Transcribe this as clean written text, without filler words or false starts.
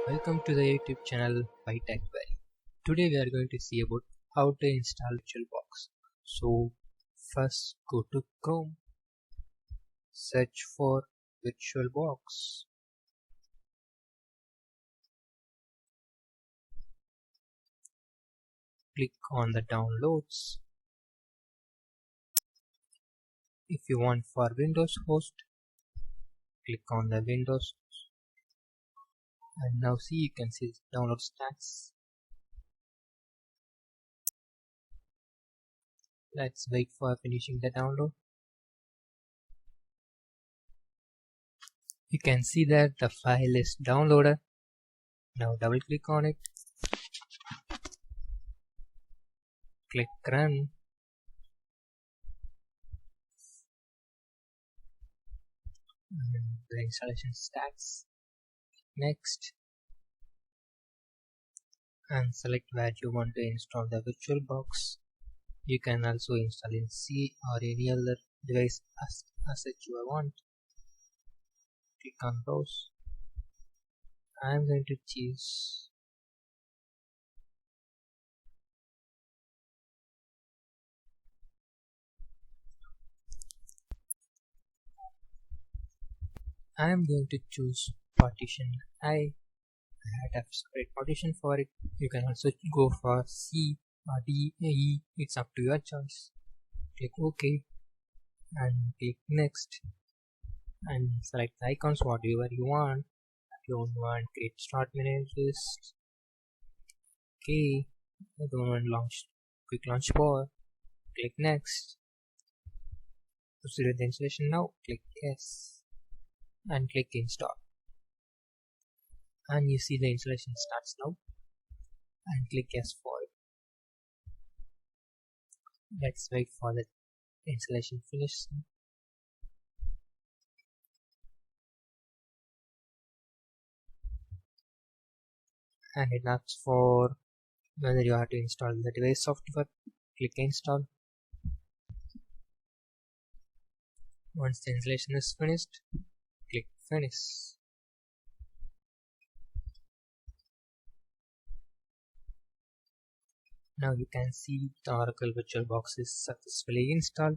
Welcome to the YouTube channel by TechValley. Today we are going to see about how to install VirtualBox. So first go to Chrome, search for VirtualBox. Click on the downloads. If you want for Windows host, click on the Windows. And now see, you can see the download stats. Let's wait for finishing the download. You can see that the file is downloaded. Now double click on it. Click run. And the installation stats. Next, and select where you want to install the VirtualBox. You can also install in C or any other device as such you want. Click on browse. I'm going to choose partition I. I have separate partition for it. You can also go for C or D, E. It's up to your choice. Click OK and click next and select the icons whatever you want. If you don't want create start menu list, okay. I don't want quick launch bar. Click next. Proceed with the installation now. Click yes and click install. And you see the installation starts now. And click yes for it. Let's wait for the installation finish. And it asks for whether you have to install the device software. Click install. Once the installation is finished, click finish. Now you can see the Oracle VirtualBox is successfully installed.